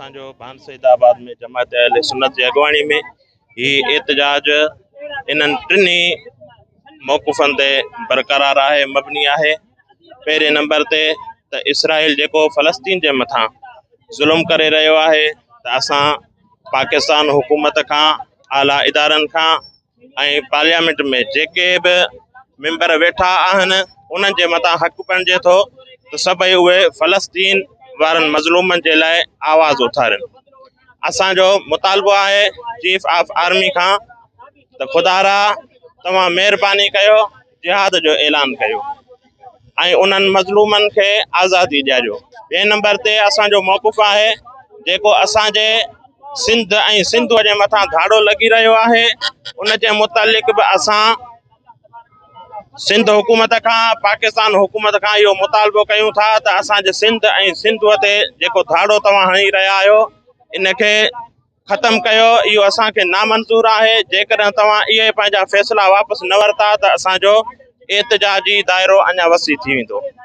असांजो भान सईदाबाद में जमात अहले सुन्नत जी अॻवाणी में ही एहतजाज इन्हनि टिनी मौक़ुफ़नि ते बरक़रार आहे, मबनी आहे। पहिरें नंबर ते त इसराइल जेको फ़लस्तीन जे मथां ज़ुल्म करे रहियो आहे, त असां पाकिस्तान हुकूमत खां, आला इदारनि खां ऐं पार्लियामेंट में जेके बि मेंबर वेठा आहिनि उन्हनि जे मथां हक़ बणिजे थो त सभई उहे फ़लस्तीन वारनि मज़लूमनि जे लाइ आवाज़ उथारनि। असांजो मुतालबो आहे चीफ ऑफ आर्मी खां त ख़ुदारा तव्हां महिरबानी कयो, जिहाद जो ऐलान कयो ऐं उन्हनि मज़लूमनि खे आज़ादी ॾियारियो। ॿिए नंबर ते असांजो मौक़ुफ़ आहे जेको असांजे सिंध ऐं सिंधूअ जे मथां धाड़ो लॻी रहियो आहे, उन जे मुतालिक़ बि असां सिंध हुकूमत खां, पाकिस्तान हुकूमत खां इहो मुतालबो कयूं था त असांजे सिंध ऐं सिंधूअ ते जेको धाड़ो तव्हां हणी रहिया आहियो इनखे ख़तमु कयो। इहो असांखे नामंज़ूर आहे। जेकॾहिं तव्हां इहे पंहिंजा फ़ैसिला वापसि न वरिता त असांजो एहतजाजी दाइरो अञा वसी थी वेंदो।